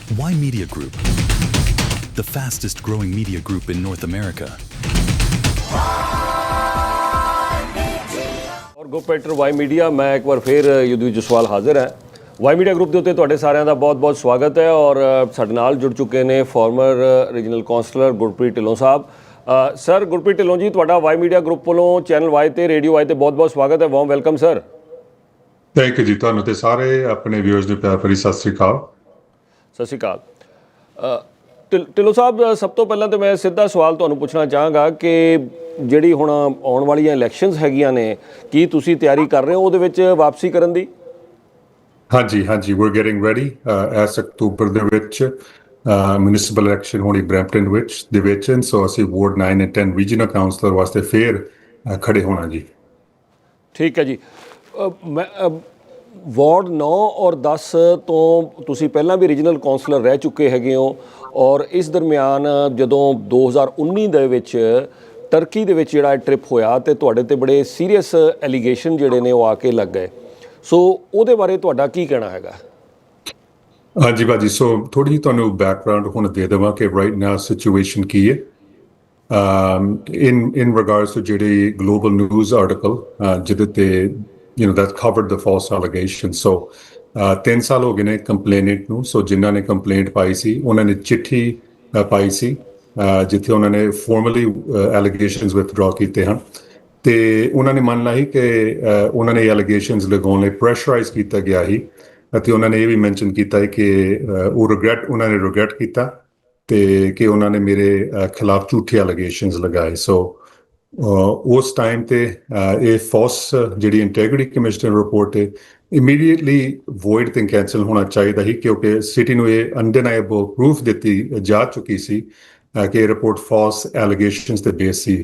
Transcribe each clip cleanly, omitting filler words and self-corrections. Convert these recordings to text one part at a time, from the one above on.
Ymedia Group, the fastest growing media group in North America. और group Ymedia मैं एक बार फिर युद्ध जसवाल हाजिर है। Ymedia ग्रुप के उत्ते तुहाडे सारिਆਂ ਦਾ बहुत-बहुत स्वागत है और ਸਾਡੇ ਨਾਲ जुड़ चुके ने former regional councillor Gurpreet Dhillon साहब। सर गुरप्रीत ढिल्लों जी तुहाडा Ymedia ग्रुप वालों चैनल वाई ते रेडियो वाई ते बहुत-बहुत स्वागत है। Warm welcome sir. Thank you जी, ਤੁਹਾਨੂੰ ਤੇ ਸਾਰੇ ਆਪਣੇ ਵਿਊਅਰਸ ਨੂੰ ਪਿਆਰ ਭਰੀ ਸਤਿ ਸ੍ਰੀ ਅਕਾਲ। ਸਤਿ ਸ਼੍ਰੀ ਅਕਾਲ। ਢਿੱਲੋਂ ਸਾਹਿਬ ਸਭ ਤੋਂ ਪਹਿਲਾਂ ਤਾਂ ਮੈਂ ਸਿੱਧਾ ਸਵਾਲ ਤੁਹਾਨੂੰ ਪੁੱਛਣਾ ਚਾਹਾਂਗਾ ਕਿ ਜਿਹੜੀ ਹੁਣ ਆਉਣ ਵਾਲੀਆਂ ਇਲੈਕਸ਼ਨਸ ਹੈਗੀਆਂ ਨੇ ਕੀ ਤੁਸੀਂ ਤਿਆਰੀ ਕਰ ਰਹੇ ਹੋ ਉਹਦੇ ਵਿੱਚ ਵਾਪਸੀ ਕਰਨ ਦੀ? ਹਾਂਜੀ ਵੀ ਗੈਟਿੰਗ ਰੈਡੀ। ਐਸ ਅਕਤੂਬਰ ਦੇ ਵਿੱਚ ਮਿਊਨਿਸਪਲ ਇਲੈਕਸ਼ਨ ਹੋਣੀ ਬਰੈਂਪਟਨ ਦੇ ਵਿੱਚ ਸੋ ਅਸੀਂ ਵਾਰਡ 9 ਅਤੇ 10 ਰੀਜਨਲ ਕਾਉਂਸਲਰ ਵਾਸਤੇ ਫੇਰ ਖੜੇ ਹੋਣਾ ਜੀ। ਠੀਕ ਹੈ ਜੀ। ਮੈਂ ਵਾਰਡ 9 ਔਰ 10 ਤੋਂ ਤੁਸੀਂ ਪਹਿਲਾਂ ਵੀ ਰੀਜਨਲ ਕਾਉਂਸਲਰ ਰਹਿ ਚੁੱਕੇ ਹੈਗੇ ਹੋ ਔਰ ਇਸ ਦਰਮਿਆਨ ਜਦੋਂ 2019 ਦੇ ਵਿੱਚ ਟਰਕੀ ਦੇ ਵਿੱਚ ਜਿਹੜਾ ਟ੍ਰਿਪ ਹੋਇਆ ਤੇ ਤੁਹਾਡੇ ਤੇ ਬੜੇ ਸੀਰੀਅਸ ਐਲੀਗੇਸ਼ਨ ਜਿਹੜੇ ਨੇ ਉਹ ਆ ਕੇ ਲੱਗ ਗਏ, ਸੋ ਉਹਦੇ ਬਾਰੇ ਤੁਹਾਡਾ ਕੀ ਕਹਿਣਾ ਹੈਗਾ? ਹਾਂਜੀ ਭਾਜੀ, ਸੋ ਥੋੜੀ ਜਿਹੀ ਤੁਹਾਨੂੰ ਬੈਕਗਰਾਉਂਡ ਹੁਣ ਦੇ ਦੇਵਾਂ ਕਿ ਰਾਈਟ ਨਾਓ ਸਿਚੁਏਸ਼ਨ ਕੀ ਹੈ। in regards to ਜਿਹੜੇ ਗਲੋਬਲ ਨਿਊਜ਼ ਆਰਟੀਕਲ ਜਿਹਦੇ ਤੇ that covered the false allegations. So 3 ਸਾਲ ਹੋ ਗਏ ਨੇ ਕੰਪਲੇਨੈਂਟ ਨੂੰ। ਸੋ ਜਿਨ੍ਹਾਂ ਨੇ ਕੰਪਲੇਂਟ ਪਾਈ ਸੀ ਉਹਨਾਂ ਨੇ ਚਿੱਠੀ ਪਾਈ ਸੀ ਜਿੱਥੇ ਉਹਨਾਂ ਨੇ ਫਾਰਮਲੀ ਐਲੀਗੇਸ਼ਨਸ ਵਿਥਡਰਾ ਕੀਤੇ ਹਨ ਤੇ ਉਹਨਾਂ ਨੇ ਮੰਨ ਲਿਆ ਸੀ ਕਿ ਉਹਨਾਂ ਨੇ ਐਲੀਗੇਸ਼ਨਸ ਲਗਾਉਣ ਲਈ ਪ੍ਰੈਸ਼ਰਾਈਜ਼ ਕੀਤਾ ਗਿਆ ਸੀ ਅਤੇ ਉਹਨਾਂ ਨੇ ਇਹ ਵੀ ਮੈਂਸ਼ਨ ਕੀਤਾ ਹੈ ਕਿ ਉਹਨਾਂ ਨੇ ਰਿਗਰੈਟ ਕੀਤਾ ਤੇ ਕਿ ਉਹਨਾਂ ਨੇ ਮੇਰੇ ਖਿਲਾਫ ਝੂਠੇ ਐਲੀਗੇਸ਼ਨਸ ਲਗਾਏ। ਸੋ ਉਸ ਟਾਈਮ ਤੇ ਇਹ ਫਾਲਸ ਜਿਹੜੀ ਇੰਟੈਗ੍ਰਿਟੀ ਕਮਿਸ਼ਨਰ ਰਿਪੋਰਟ ਹੈ ਇਮੀਡੀਏਟਲੀ ਵੋਇਡ ਤੇ ਕੈਂਸਲ ਹੋਣਾ ਚਾਹੀਦਾ ਸੀ ਕਿਉਂਕਿ ਸਿਟੀ ਨੂੰ ਇਹ ਅਨਡਿਨਾਈਏਬਲ ਪ੍ਰੂਫ ਦਿੱਤੀ ਜਾ ਚੁੱਕੀ ਸੀ ਕਿ ਇਹ ਰਿਪੋਰਟ ਫਾਲਸ ਐਲੀਗੇਸ਼ਨਸ ਤੇ ਬੇਸ ਸੀ।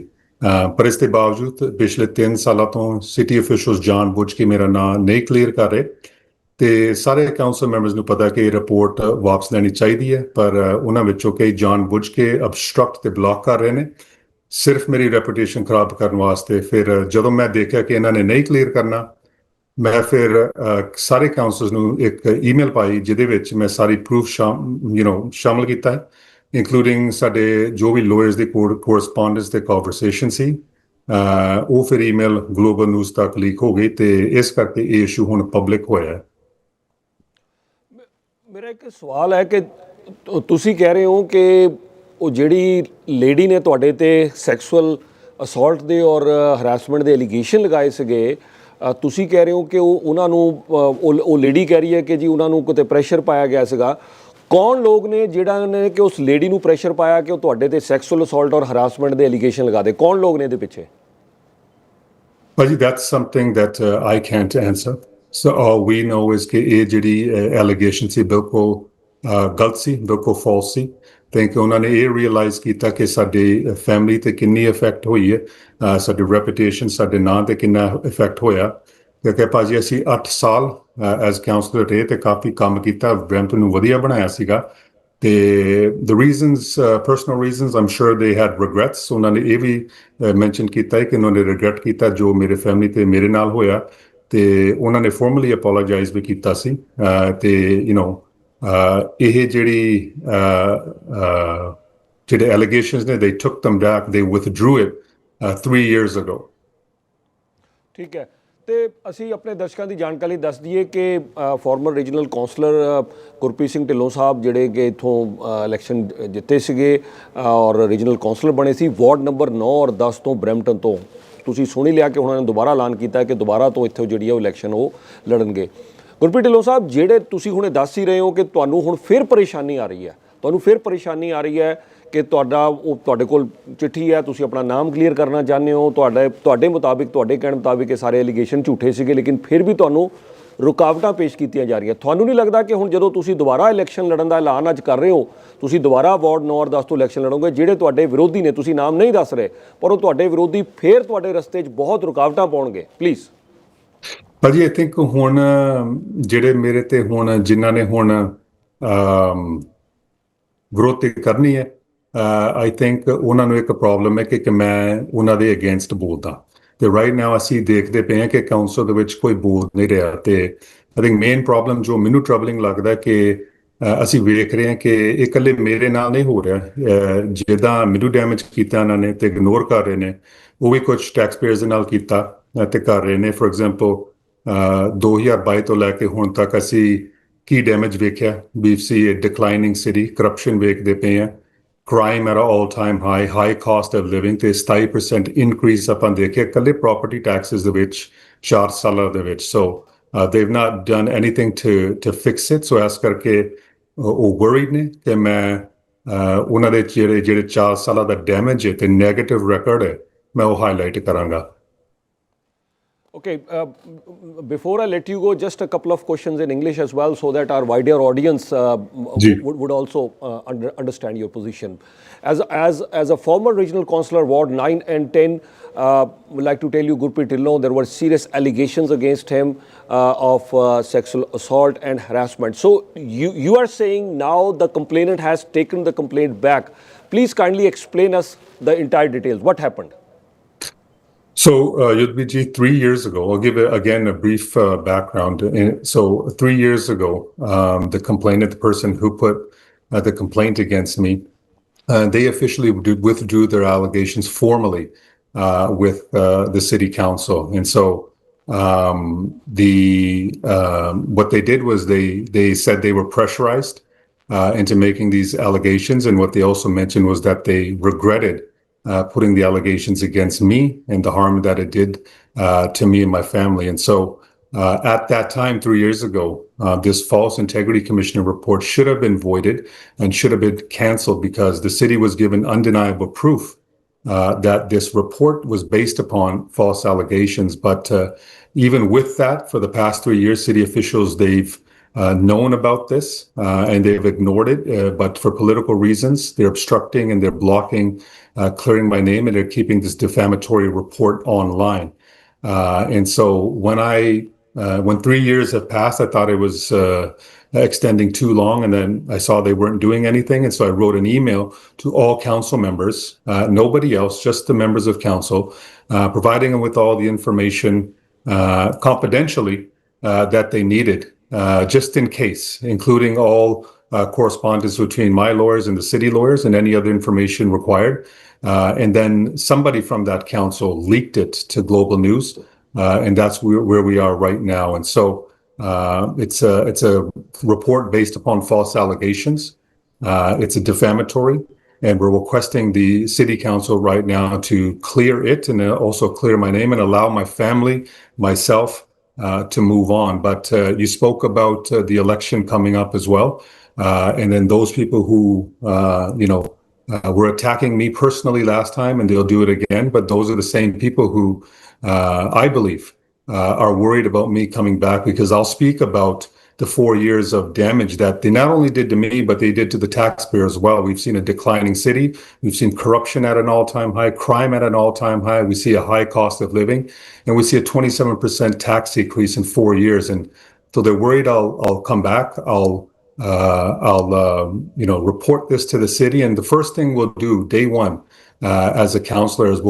ਪਰ ਇਸ ਦੇ ਬਾਵਜੂਦ ਪਿਛਲੇ 3 ਸਾਲਾਂ ਤੋਂ ਸਿਟੀ ਅਫੀਸ਼ੀਅਲਸ ਜਾਣ ਬੁੱਝ ਕੇ ਮੇਰਾ ਨਾਂ ਨਹੀਂ ਕਲੀਅਰ ਕਰ ਰਹੇ ਤੇ ਸਾਰੇ ਕਾਉਂਸਲ ਮੈਂਬਰਸ ਨੂੰ ਪਤਾ ਕਿ ਇਹ ਰਿਪੋਰਟ ਵਾਪਸ ਲੈਣੀ ਚਾਹੀਦੀ ਹੈ ਪਰ ਉਹਨਾਂ ਵਿੱਚੋਂ ਕਈ ਜਾਣ ਬੁੱਝ ਕੇ ਅਬਸਟਰਕਟ ਤੇ ਬਲੌਕ ਕਰ ਰਹੇ ਨੇ ਸਿਰਫ ਮੇਰੀ ਰੈਪੂਟੇਸ਼ਨ ਖਰਾਬ ਕਰਨ ਵਾਸਤੇ। ਫਿਰ ਜਦੋਂ ਮੈਂ ਦੇਖਿਆ ਕਿ ਇਹਨਾਂ ਨੇ ਨਹੀਂ ਕਲੀਅਰ ਕਰਨਾ ਮੈਂ ਫਿਰ ਸਾਰੇ ਕਾਉਂਸਲਰਸ ਨੂੰ ਇੱਕ ਈਮੇਲ ਪਾਈ ਜਿਹਦੇ ਵਿੱਚ ਮੈਂ ਸਾਰੀ ਪ੍ਰੂਫ ਸ਼ਾਮਲ ਕੀਤਾ ਹੈ ਇੰਕਲੂਡਿੰਗ ਸਾਡੇ ਜੋ ਵੀ ਲਾਇਰਸ ਦੀ ਕੋਰਸਪੋਂਡੈਂਸ ਤੇ ਕਨਵਰਸੇਸ਼ਨ ਸੀ। ਉਹ ਫਿਰ ਈਮੇਲ ਗਲੋਬਲ ਨਿਊਜ਼ ਤੱਕ ਲੀਕ ਹੋ ਗਈ ਤੇ ਇਸ ਕਰਕੇ ਇਹ ਇਸ਼ੂ ਹੁਣ ਪਬਲਿਕ ਹੋਇਆ। ਮੇਰਾ ਇੱਕ ਸਵਾਲ ਹੈ ਕਿ ਤੁਸੀਂ ਕਹਿ ਰਹੇ ਹੋ ਕਿ ਉਹ ਜਿਹੜੀ ਲੇਡੀ ਨੇ ਤੁਹਾਡੇ ਤੇ ਸੈਕਸੁਅਲ ਅਸੌਲਟ ਦੇ ਔਰ ਹਰਾਸਮੈਂਟ ਦੇ ਐਲੀਗੇਸ਼ਨ ਲਗਾਏ ਸੀਗੇ, ਤੁਸੀਂ ਕਹਿ ਰਹੇ ਹੋ ਕਿ ਉਹਨਾਂ ਨੂੰ ਉਹ ਲੇਡੀ ਕਹਿ ਰਹੀ ਹੈ ਕਿ ਜੀ ਉਹਨਾਂ ਨੂੰ ਕਿਤੇ ਪ੍ਰੈਸ਼ਰ ਪਾਇਆ ਗਿਆ ਸੀਗਾ। ਕੌਣ ਲੋਕ ਨੇ ਜਿਹੜਾ ਨੇ ਕਿ ਉਸ ਲੇਡੀ ਨੂੰ ਪ੍ਰੈਸ਼ਰ ਪਾਇਆ ਕਿ ਉਹ ਤੁਹਾਡੇ ਤੇ ਸੈਕਸੁਅਲ ਅਸੌਲਟ ਔਰ ਹਰਾਸਮੈਂਟ ਦੇ ਐਲੀਗੇਸ਼ਨ ਲਗਾ ਦੇ? ਕੌਣ ਲੋਕ ਨੇ ਇਹਦੇ ਪਿੱਛੇ? ਭਾਜੀ that's something that I can't answer. So all we know is ਕਿ ਇਹ ਜਿਹੜੀ ਐਲੀਗੇਸ਼ਨ ਸੀ ਬਿਲਕੁਲ ਗਲਤ ਸੀ, ਬਿਲਕੁਲ ਫਾਲਸ ਸੀ ਤੇ ਕਿ ਉਹਨਾਂ ਨੇ ਇਹ ਰਿਅਲਾਈਜ਼ ਕੀਤਾ ਕਿ ਸਾਡੀ ਫੈਮਿਲੀ ਤੇ ਕਿੰਨੀ ਇਫੈਕਟ ਹੋਈ ਹੈ, ਸਾਡੀ ਰੈਪੂਟੇਸ਼ਨ ਸਾਡੇ ਨਾਂ ਤੇ ਕਿੰਨਾ ਇਫੈਕਟ ਹੋਇਆ ਕਿਉਂਕਿ ਭਾਜੀ ਅਸੀਂ 8 ਸਾਲ ਐਜ਼ ਕਾਉਂਸਲਰ ਰਹੇ ਤੇ ਕਾਫੀ ਕੰਮ ਕੀਤਾ, ਬਰੈਂਪਟਨ ਨੂੰ ਵਧੀਆ ਬਣਾਇਆ ਸੀਗਾ ਤੇ the reasons, personal reasons, I'm sure they had regrets. ਉਹਨਾਂ ਨੇ ਇਹ ਵੀ ਮੈਂਸ਼ਨ ਕੀਤਾ ਹੈ ਕਿ ਉਹਨਾਂ ਨੇ ਰਿਗਰੈਟ ਕੀਤਾ ਜੋ ਮੇਰੇ ਫੈਮਿਲੀ ਤੇ ਮੇਰੇ ਨਾਲ ਹੋਇਆ ਤੇ ਉਹਨਾਂ ਨੇ ਫਾਰਮਲੀ ਅਪੋਲੋਜਾਈਜ਼ ਵੀ ਕੀਤਾ ਸੀ ਤੇ ਇਹ ਜਿਹੜੇ ਐਲੀਗੇਸ਼ਨਸ ਨੇ they took them back, they withdrew it 3 years ago. ਠੀਕ ਹੈ ਤੇ ਅਸੀਂ ਆਪਣੇ ਦਰਸ਼ਕਾਂ ਦੀ ਜਾਣਕਾਰੀ ਦੱਸ ਦਈਏ ਕਿ former regional councillor Gurpreet Singh Dhillon ਸਾਹਿਬ ਜਿਹੜੇ ਕਿ ਇੱਥੋਂ ਇਲੈਕਸ਼ਨ ਜਿੱਤੇ ਸੀਗੇ ਔਰ ਰੀਜਨਲ ਕਾਉਂਸਲਰ ਬਣੇ ਸੀ ਵਾਰਡ ਨੰਬਰ 9 ਔਰ 10 ਤੋਂ ਬਰੈਂਪਟਨ ਤੋਂ। ਤੁਸੀਂ ਸੁਣ ਹੀ ਲਿਆ ਕਿ ਉਹਨਾਂ ਨੇ ਦੁਬਾਰਾ ਐਲਾਨ ਕੀਤਾ ਕਿ ਦੁਬਾਰਾ ਤੋਂ ਇੱਥੋਂ ਜਿਹੜੀ ਆ ਉਹ ਇਲੈਕਸ਼ਨ ਉਹ ਲੜਨਗੇ। ਗੁਰਪ੍ਰੀਤ ਢਿੱਲੋਂ ਸਾਹਿਬ ਜਿਹੜੇ ਤੁਸੀਂ ਹੁਣੇ ਦੱਸ ਹੀ ਰਹੇ ਹੋ ਕਿ ਤੁਹਾਨੂੰ ਹੁਣ ਫਿਰ ਪਰੇਸ਼ਾਨੀ ਆ ਰਹੀ ਹੈ, ਕਿ ਤੁਹਾਡੇ ਕੋਲ ਚਿੱਠੀ ਹੈ, ਤੁਸੀਂ ਆਪਣਾ ਨਾਮ ਕਲੀਅਰ ਕਰਨਾ ਚਾਹੁੰਦੇ ਹੋ, ਤੁਹਾਡੇ ਮੁਤਾਬਿਕ ਤੁਹਾਡੇ ਕਹਿਣ ਮੁਤਾਬਿਕ ਇਹ ਸਾਰੇ ਐਲੀਗੇਸ਼ਨ ਝੂਠੇ ਸੀਗੇ ਲੇਕਿਨ ਫਿਰ ਵੀ ਤੁਹਾਨੂੰ ਰੁਕਾਵਟਾਂ ਪੇਸ਼ ਕੀਤੀਆਂ ਜਾ ਰਹੀਆਂ। ਤੁਹਾਨੂੰ ਨਹੀਂ ਲੱਗਦਾ ਕਿ ਹੁਣ ਜਦੋਂ ਤੁਸੀਂ ਦੁਬਾਰਾ ਇਲੈਕਸ਼ਨ ਲੜਨ ਦਾ ਐਲਾਨ ਅੱਜ ਕਰ ਰਹੇ ਹੋ, ਤੁਸੀਂ ਦੁਬਾਰਾ ਵਾਰਡ 9 ਔਰ 10 ਤੋਂ ਇਲੈਕਸ਼ਨ ਲੜੋਗੇ, ਜਿਹੜੇ ਤੁਹਾਡੇ ਵਿਰੋਧੀ ਨੇ, ਤੁਸੀਂ ਨਾਮ ਨਹੀਂ ਦੱਸ ਰਹੇ ਪਰ ਉਹ ਤੁਹਾਡੇ ਵਿਰੋਧੀ ਫਿਰ ਤੁਹਾਡੇ ਰਸਤੇ 'ਚ ਬਹੁਤ ਰੁਕਾਵਟਾਂ ਪਾਉਣਗੇ? ਪਲੀਜ਼ ਭਾਜੀ ਆਈ ਥਿੰਕ ਹੁਣ ਜਿਹੜੇ ਮੇਰੇ ਤੇ ਹੁਣ ਜਿਨ੍ਹਾਂ ਨੇ ਹੁਣ ਵਿਰੋਧ ਕਰਨੀ ਹੈ ਆਈ ਥਿੰਕ ਉਹਨਾਂ ਨੂੰ ਇੱਕ ਪ੍ਰੋਬਲਮ ਹੈ ਕਿ ਮੈਂ ਉਹਨਾਂ ਦੇ ਅਗੇਂਸਟ ਬੋਲਦਾ ਤੇ ਰਾਈਟ ਨਾਓ ਅਸੀਂ ਦੇਖਦੇ ਪਏ ਹਾਂ ਕਿ ਕਾਉਂਸਲ ਦੇ ਵਿੱਚ ਕੋਈ ਬੋਲ ਨਹੀਂ ਰਿਹਾ ਤੇ ਆਈ ਥਿੰਕ ਮੇਨ ਪ੍ਰੋਬਲਮ ਜੋ ਮੈਨੂੰ ਟਰਬਲਿੰਗ ਲੱਗਦਾ ਕਿ ਅਸੀਂ ਵੇਖ ਰਹੇ ਹਾਂ ਕਿ ਇਹ ਇਕੱਲੇ ਮੇਰੇ ਨਾਲ ਨਹੀਂ ਹੋ ਰਿਹਾ ਜਿੱਦਾਂ ਮੈਨੂੰ ਡੈਮੇਜ ਕੀਤਾ ਇਹਨਾਂ ਨੇ ਤੇ ਇਗਨੋਰ ਕਰ ਰਹੇ ਨੇ ਉਹ ਵੀ ਕੁਝ ਟੈਕਸ ਪੇਅਰਸ ਦੇ ਨਾਲ ਕੀਤਾ ਤੇ ਕਰ ਰਹੇ ਨੇ ਫॉर ਐਗਜ਼ਾਮਪਲ 2022 ਤੋਂ ਲੈ ਕੇ ਹੁਣ ਤੱਕ ਅਸੀਂ ਕੀ ਡੈਮੇਜ ਵੇਖਿਆ ਵੀ ਸੀ ਡਿਕਲਾਈਨਿੰਗ ਸਿਟੀ ਕਰਪਸ਼ਨ ਵੇਖਦੇ ਪਏ ਆ crime at an all-time high cost of living ਤੇ 27% increase ਆਪਾਂ ਦੇਖਿਆ ਇਕੱਲੇ property taxes ਦੇ ਵਿੱਚ 4 ਸਾਲਾਂ ਦੇ ਵਿੱਚ so they've not done anything to fix it so ਇਸ ਕਰਕੇ ਉਹ worried ਨੇ ਕਿ ਮੈਂ ਉਹਨਾਂ ਦੇ ਜਿਹੜੇ 4 ਸਾਲਾਂ ਦਾ ਡੈਮੇਜ ਹੈ ਤੇ ਨੈਗੇਟਿਵ ਰੈਕੋਰਡ ਹੈ ਮੈਂ ਉਹ ਹਾਈਲਾਈਟ ਕਰਾਂਗਾ Okay, before I let you go, just a couple of questions in English as well so that our wider audience would also understand your position. As a former regional councillor, Ward 9 and 10, would like to tell you, Gurpreet Dhillon, there were serious allegations against him of sexual assault and harassment. So you are saying now the complainant has taken the complaint back. Please kindly explain us the entire details. What happened? So, Yudhviji, 3 years ago, I'll give it again a brief background. So, 3 years ago, the complainant, the person who put the complaint against me, they officially withdrew their allegations formally with the city council. And so, what they did was they said they were pressurized into making these allegations. And what they also mentioned was that they regretted putting the allegations against me and the harm that it did to me and my family. And so at that time, 3 years ago, this false integrity commissioner report should have been voided and should have been canceled because the city was given undeniable proof that this report was based upon false allegations. But even with that, for the past 3 years, city officials, they've known about this and they've ignored it. But for political reasons, they're obstructing and they're blocking clearing my name and they're keeping this defamatory report online. And so when 3 years have passed, I thought it was extending too long, and then I saw they weren't doing anything. And so I wrote an email to all council members, nobody else, just the members of council, providing them with all the information confidentially that they needed, just in case, including all correspondence between my lawyers and the city lawyers and any other information required. And then somebody from that council leaked it to Global News, and that's where we are right now. And so it's a report based upon false allegations. It's a defamatory, and we're requesting the city council right now to clear it and also clear my name and allow my family, myself, to move on. But you spoke about the election coming up as well. And then those people who, were attacking me personally last time, and they'll do it again. But those are the same people who, I believe, are worried about me coming back because I'll speak about the 4 years of damage that they not only did to me, but they did to the taxpayer as well. We've seen a declining city. We've seen corruption at an all-time high, crime at an all-time high. We see a high cost of living, and we see a 27% tax increase in 4 years. And so they're worried I'll come back. I'll report this to the city, and the first thing we'll do day one as a councillor is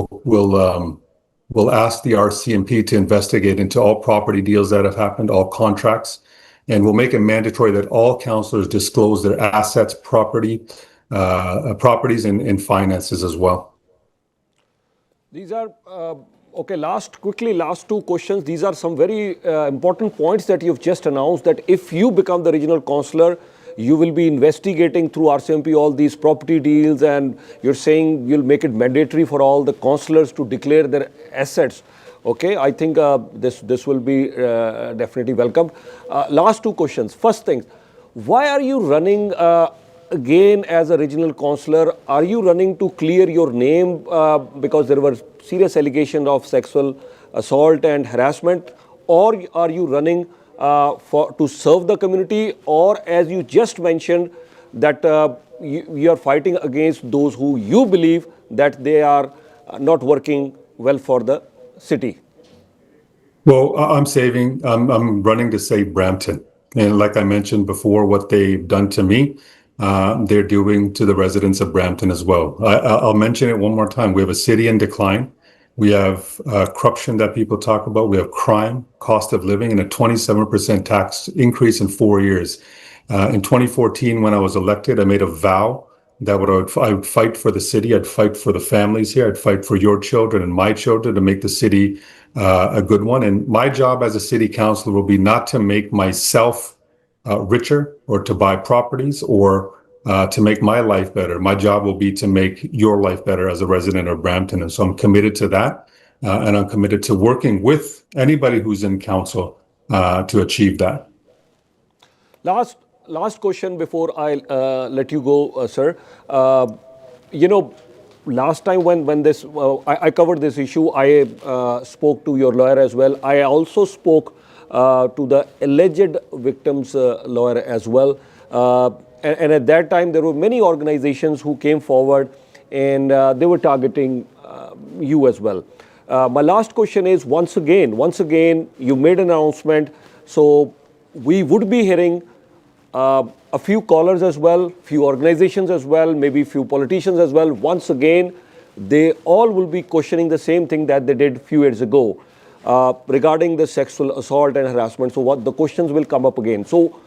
we'll ask the RCMP to investigate into all property deals that have happened, all contracts, and we'll make it mandatory that all councillors disclose their assets, properties, and finances as well. These are okay. Last two questions. These are some very important points that you've just announced, that if you become the regional councillor, you will be investigating through RCMP all these property deals, and you're saying you'll make it mandatory for all the councillors to declare their assets. Okay, I think this will be definitely welcomed. Last two questions. First thing, why are you running again as a regional councillor? Are you running to clear your name because there were serious allegations of sexual assault and harassment, or are you running to serve the community, or as you just mentioned that you are fighting against those who you believe that they are not working well for the city? Well, I'm running to save Brampton. And like I mentioned before, what they've done to me, they're doing to the residents of Brampton as well. I'll mention it one more time. We have a city in decline. We have corruption that people talk about. We have crime, cost of living, and a 27% tax increase in 4 years. In 2014, when I was elected, I made a vow that I would fight for the city. I'd fight for the families here. I'd fight for your children and my children to make the city a good one. And my job as a city councillor will be not to make myself richer or to buy properties or to make my life better. My job will be to make your life better as a resident of Brampton. And so I'm committed to that. And I'm committed to working with anybody who's in council to achieve that. Last question before I let you go, sir. Last time when this I covered this issue, I spoke to your lawyer as well. I also spoke to the alleged victim's lawyer as well. And at that time, there were many organizations who came forward and they were targeting you as well. My last question is, once again, you made an announcement. So we would be hearing a few callers as well, few organizations as well, maybe few politicians as well. Once again, they all will be questioning the same thing that they did a few years ago regarding the sexual assault and harassment. So what the questions will come up again. So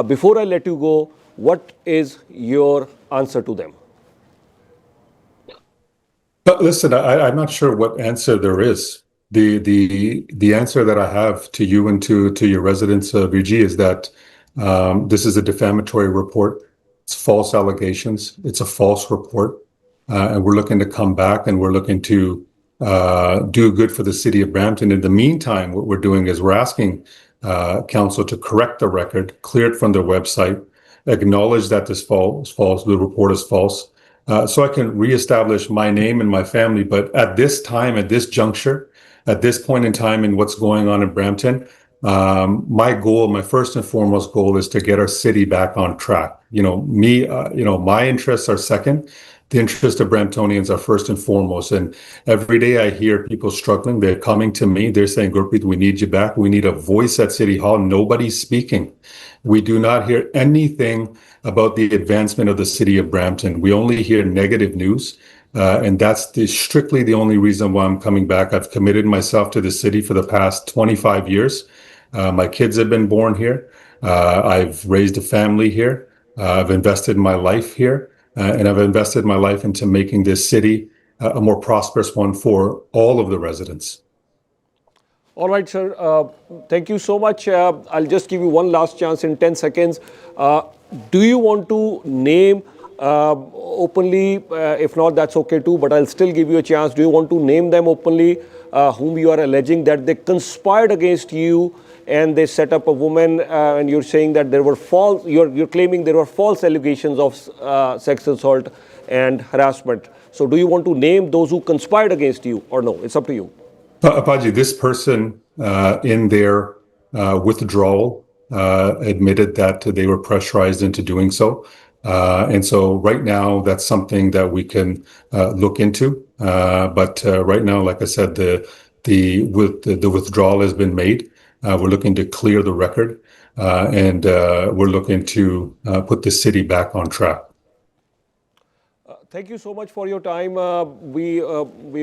before I let you go, what is your answer to them? But listen, I'm not sure what answer there is. The answer that I have to you and to your residents, Virgie, is that this is a defamatory report. It's false allegations. It's a false report. And we're looking to come back and we're looking to do good for the city of Brampton. In the meantime, what we're doing is we're asking council to correct the record, clear it from their website, acknowledge that this false, the report is false, so I can reestablish my name and my family. But at this time, at this juncture, at this point in time in what's going on in Brampton, my goal, my first and foremost goal is to get our city back on track. My interests are second. The interests of Bramptonians are first and foremost. And every day I hear people struggling. They're coming to me. They're saying, Gurpreet, we need you back. We need a voice at City Hall. Nobody's speaking. We do not hear anything about the advancement of the city of Brampton. We only hear negative news. And that's strictly the only reason why I'm coming back. I've committed myself to the city for the past 25 years. My kids have been born here. I've raised a family here. I've invested my life here. And I've invested my life into making this city a more prosperous one for all of the residents. All right, sir. Thank you so much. I'll just give you one last chance in 10 seconds. Do you want to name openly? If not, that's okay too, but I'll still give you a chance. Do you want to name them openly, whom you are alleging that they conspired against you and they set up a woman, and you're saying that there were false, you're claiming there were false allegations of sex assault and harassment. So do you want to name those who conspired against you or no? It's up to you. Apaji, this person in their withdrawal admitted that they were pressurized into doing so. And so right now, that's something that we can look into. But right now, like I said, the withdrawal has been made. We're looking to clear the record, and we're looking to put the city back on track. Thank you so much for your time. We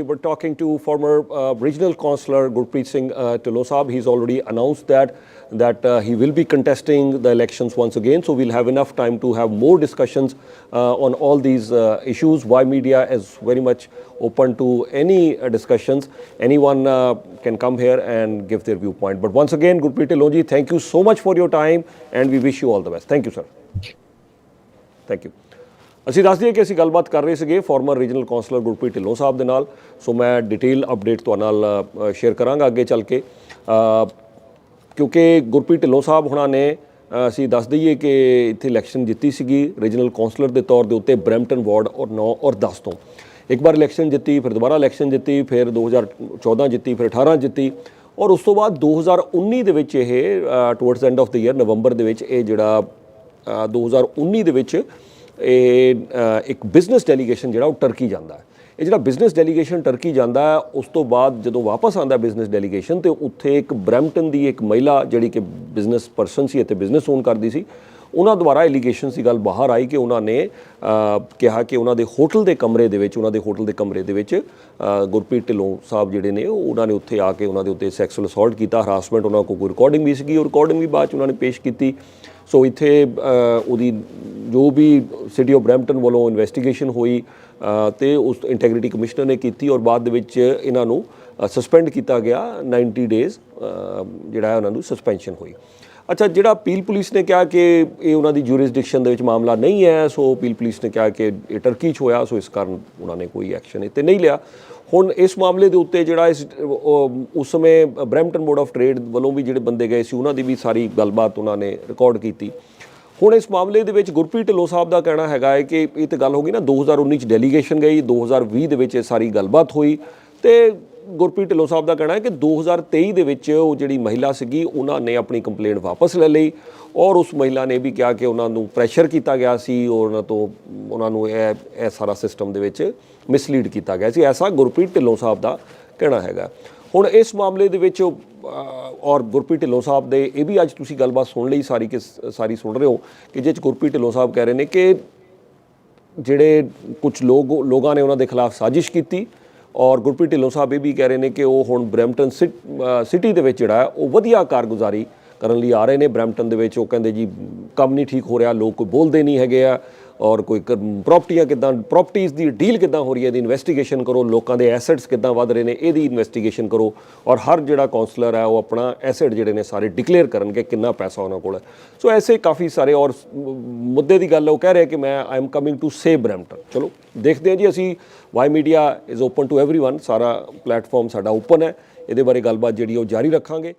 were talking to former regional councillor Gurpreet Singh Telus Sahab. He's already announced that he will be contesting the elections once again. So we'll have enough time to have more discussions on all these issues. Ymedia is very much open to any discussions. Anyone can come here and give their viewpoint. But once again, Gurpreet Telon ji, thank you so much for your time, and we wish you all the best. Thank you, sir. Thank you. ਅਸੀਂ ਦੱਸ ਦਈਏ ਕਿ ਅਸੀਂ ਗੱਲਬਾਤ ਕਰ ਰਹੇ ਸੀਗੇ former regional councillor Gurpreet Dhillon ਸਾਹਿਬ ਦੇ ਨਾਲ। ਸੋ ਮੈਂ ਡਿਟੇਲ ਅਪਡੇਟ ਤੁਹਾਡੇ ਨਾਲ ਸ਼ੇਅਰ ਕਰਾਂਗਾ ਅੱਗੇ ਚੱਲ ਕੇ, ਕਿਉਂਕਿ ਗੁਰਪ੍ਰੀਤ ਢਿੱਲੋਂ ਸਾਹਿਬ ਹੁਣਾਂ ਨੇ ਅਸੀਂ ਦੱਸ ਦਈਏ ਕਿ ਇੱਥੇ ਇਲੈਕਸ਼ਨ ਜਿੱਤੀ ਸੀਗੀ ਰੀਜਨਲ ਕਾਉਂਸਲਰ ਦੇ ਤੌਰ ਦੇ ਉੱਤੇ ਬਰੈਂਪਟਨ ਵਾਰਡ ਔਰ 9 ਔਰ 10 ਤੋਂ। ਇੱਕ ਵਾਰ ਇਲੈਕਸ਼ਨ ਜਿੱਤੀ, ਫਿਰ ਦੁਬਾਰਾ ਇਲੈਕਸ਼ਨ ਜਿੱਤੀ, ਫਿਰ 2014 ਜਿੱਤੀ, ਫਿਰ 18 ਜਿੱਤੀ, ਔਰ ਉਸ ਤੋਂ ਬਾਅਦ 2019 ਦੇ ਵਿੱਚ ਇਹ towards end of the year ਨਵੰਬਰ ਦੇ ਵਿੱਚ ਇਹ ਜਿਹੜਾ 2019 ਦੇ ਵਿੱਚ ਇਹ ਇੱਕ ਬਿਜ਼ਨਸ ਡੈਲੀਗੇਸ਼ਨ ਜਿਹੜਾ ਉਹ ਟਰਕੀ ਜਾਂਦਾ ਹੈ। ਇਹ ਜਿਹੜਾ ਬਿਜ਼ਨਸ ਡੈਲੀਗੇਸ਼ਨ ਟਰਕੀ ਜਾਂਦਾ ਹੈ, ਉਸ ਤੋਂ ਬਾਅਦ ਜਦੋਂ ਵਾਪਸ ਆਉਂਦਾ ਬਿਜ਼ਨਸ ਡੈਲੀਗੇਸ਼ਨ, ਅਤੇ ਉੱਥੇ ਇੱਕ ਬਰੈਂਪਟਨ ਦੀ ਇੱਕ ਮਹਿਲਾ ਜਿਹੜੀ ਕਿ ਬਿਜ਼ਨਸ ਪਰਸਨ ਸੀ ਅਤੇ ਬਿਜ਼ਨਸ ਓਨ ਕਰਦੀ ਸੀ, ਉਹਨਾਂ ਦੁਆਰਾ ਐਲੀਗੇਸ਼ਨ ਦੀ ਗੱਲ ਬਾਹਰ ਆਈ ਕਿ ਉਹਨਾਂ ਨੇ ਕਿਹਾ ਕਿ ਉਹਨਾਂ ਦੇ ਹੋਟਲ ਦੇ ਕਮਰੇ ਦੇ ਵਿੱਚ ਗੁਰਪ੍ਰੀਤ ਢਿੱਲੋਂ ਸਾਹਿਬ ਜਿਹੜੇ ਨੇ ਉਹਨਾਂ ਨੇ ਉੱਥੇ ਆ ਕੇ ਉਹਨਾਂ ਦੇ ਉੱਤੇ ਸੈਕਸੁਅਲ ਅਸੌਲਟ ਕੀਤਾ, ਹਰਾਸਮੈਂਟ, ਉਹਨਾਂ ਕੋਲ ਕੋਈ ਰਿਕਾਰਡਿੰਗ ਵੀ ਸੀਗੀ, ਉਹ ਰਿਕਾਰਡਿੰਗ ਵੀ ਬਾਅਦ 'ਚ ਉਹਨਾਂ ਨੇ ਪੇਸ਼ ਕੀਤੀ। ਸੋ ਇੱਥੇ ਉਹਦੀ ਜੋ ਵੀ ਸਿਟੀ ਆਫ ਬਰੈਂਪਟਨ ਵੱਲੋਂ ਇਨਵੈਸਟੀਗੇਸ਼ਨ ਹੋਈ ਤੇ ਉਸ ਇੰਟੈਗ੍ਰਿਟੀ ਕਮਿਸ਼ਨਰ ਨੇ ਕੀਤੀ ਔਰ ਬਾਅਦ ਦੇ ਵਿੱਚ ਇਹਨਾਂ ਨੂੰ ਸਸਪੈਂਡ ਕੀਤਾ ਗਿਆ 90 ਡੇਜ਼ ਜਿਹੜਾ ਹੈ ਉਹਨਾਂ ਨੂੰ ਸਸਪੈਂਸ਼ਨ ਹੋਈ। ਅੱਛਾ, ਜਿਹੜਾ ਅਪੀਲ ਪੁਲਿਸ ਨੇ ਕਿਹਾ ਕਿ ਇਹ ਉਹਨਾਂ ਦੀ ਜੂਰਿਸਡਿਕਸ਼ਨ ਦੇ ਵਿੱਚ ਮਾਮਲਾ ਨਹੀਂ ਹੈ, ਸੋ ਅਪੀਲ ਪੁਲਿਸ ਨੇ ਕਿਹਾ ਕਿ ਇਹ ਟਰਕੀ 'ਚ ਹੋਇਆ, ਸੋ ਇਸ ਕਾਰਨ ਉਹਨਾਂ ਨੇ ਕੋਈ ਐਕਸ਼ਨ ਇੱਥੇ ਨਹੀਂ ਲਿਆ। ਹੁਣ ਇਸ ਮਾਮਲੇ ਦੇ ਉੱਤੇ ਜਿਹੜਾ ਉਸ ਸਮੇਂ ਬਰੈਂਪਟਨ ਬੋਰਡ ਆਫ ਟ੍ਰੇਡ ਵੱਲੋਂ ਵੀ ਜਿਹੜੇ ਬੰਦੇ ਗਏ ਸੀ ਉਹਨਾਂ ਦੀ ਵੀ ਸਾਰੀ ਗੱਲਬਾਤ ਉਹਨਾਂ ਨੇ ਰਿਕਾਰਡ ਕੀਤੀ। ਹੁਣ ਇਸ ਮਾਮਲੇ ਦੇ ਵਿੱਚ ਗੁਰਪ੍ਰੀਤ ਢਿੱਲੋਂ ਸਾਹਿਬ ਦਾ ਕਹਿਣਾ ਹੈਗਾ ਹੈ ਕਿ ਇਹ ਤਾਂ ਗੱਲ ਹੋ ਗਈ ਨਾ 2019 'ਚ ਡੈਲੀਗੇਸ਼ਨ ਗਈ, 2020 ਦੇ ਵਿੱਚ ਇਹ ਸਾਰੀ ਗੱਲਬਾਤ ਹੋਈ ਤੇ ਗੁਰਪ੍ਰੀਤ ਢਿੱਲੋਂ ਸਾਹਿਬ ਦਾ ਕਹਿਣਾ ਹੈ ਕਿ 2023 ਦੇ ਵਿੱਚ ਉਹ ਜਿਹੜੀ ਮਹਿਲਾ ਸੀਗੀ ਉਹਨਾਂ ਨੇ ਆਪਣੀ ਕੰਪਲੇਂਟ ਵਾਪਸ ਲੈ ਲਈ ਔਰ ਉਸ ਮਹਿਲਾ ਨੇ ਵੀ ਕਿਹਾ ਕਿ ਉਹਨਾਂ ਨੂੰ ਪ੍ਰੈਸ਼ਰ ਕੀਤਾ ਗਿਆ ਸੀ ਔਰ ਉਹਨਾਂ ਨੂੰ ਇਹ ਸਾਰਾ ਸਿਸਟਮ ਦੇ ਵਿੱਚ ਮਿਸਲੀਡ ਕੀਤਾ ਗਿਆ ਸੀ, ਐਸਾ ਗੁਰਪ੍ਰੀਤ ਢਿੱਲੋਂ ਸਾਹਿਬ ਦਾ ਕਹਿਣਾ ਹੈਗਾ। ਹੁਣ ਇਸ ਮਾਮਲੇ ਦੇ ਵਿੱਚ ਔਰ ਗੁਰਪ੍ਰੀਤ ਢਿੱਲੋਂ ਸਾਹਿਬ ਦੇ ਇਹ ਵੀ ਅੱਜ ਤੁਸੀਂ ਗੱਲਬਾਤ ਸੁਣ ਲਈ ਸਾਰੀ ਸੁਣ ਰਹੇ ਹੋ ਕਿ ਜਿਹ 'ਚ ਗੁਰਪ੍ਰੀਤ ਢਿੱਲੋਂ ਸਾਹਿਬ ਕਹਿ ਰਹੇ ਨੇ ਕਿ ਜਿਹੜੇ ਕੁਝ ਲੋਕਾਂ ਨੇ ਉਹਨਾਂ ਦੇ ਖਿਲਾਫ ਸਾਜ਼ਿਸ਼ ਕੀਤੀ ਔਰ ਗੁਰਪ੍ਰੀਤ ਢਿੱਲੋਂ ਸਾਹਿਬ ਇਹ ਵੀ ਕਹਿ ਰਹੇ ਨੇ ਕਿ ਉਹ ਹੁਣ ਬਰੈਂਪਟਨ ਸਿਟੀ ਦੇ ਵਿੱਚ ਜਿਹੜਾ ਉਹ ਵਧੀਆ ਕਾਰਗੁਜ਼ਾਰੀ ਕਰਨ ਲਈ ਆ ਰਹੇ ਨੇ। ਬਰੈਂਪਟਨ ਦੇ ਵਿੱਚ ਉਹ ਕਹਿੰਦੇ ਜੀ ਕੰਮ ਨਹੀਂ ਠੀਕ ਹੋ ਰਿਹਾ, ਲੋਕ ਕੋਈ ਬੋਲਦੇ ਨਹੀਂ ਹੈਗੇ ਆ ਔਰ ਕੋਈ ਪ੍ਰੋਪਰਟੀਜ਼ ਦੀ ਡੀਲ ਕਿੱਦਾਂ ਹੋ ਰਹੀ ਹੈ ਇਹਦੀ ਇਨਵੈਸਟੀਗੇਸ਼ਨ ਕਰੋ, ਲੋਕਾਂ ਦੇ ਐਸੈਟਸ ਕਿੱਦਾਂ ਵੱਧ ਰਹੇ ਨੇ ਇਹਦੀ ਇਨਵੈਸਟੀਗੇਸ਼ਨ ਕਰੋ ਔਰ ਹਰ ਜਿਹੜਾ ਕਾਉਂਸਲਰ ਹੈ ਉਹ ਆਪਣਾ ਐਸੈਟ ਜਿਹੜੇ ਨੇ ਸਾਰੇ ਡਿਕਲੇਅਰ ਕਰਨਗੇ ਕਿੰਨਾ ਪੈਸਾ ਉਹਨਾਂ ਕੋਲ ਹੈ। ਸੋ ਐਸੇ ਕਾਫੀ ਸਾਰੇ ਔਰ ਮੁੱਦੇ ਦੀ ਗੱਲ ਉਹ ਕਹਿ ਰਿਹਾ ਕਿ ਮੈਂ I am coming to save Brampton. ਚਲੋ ਦੇਖਦੇ ਹਾਂ ਜੀ, ਅਸੀਂ Y media is open to everyone, ਸਾਰਾ ਪਲੇਟਫਾਰਮ ਸਾਡਾ ਓਪਨ ਹੈ, ਇਹਦੇ ਬਾਰੇ ਗੱਲਬਾਤ ਜਿਹੜੀ ਉਹ ਜਾਰੀ ਰੱਖਾਂਗੇ।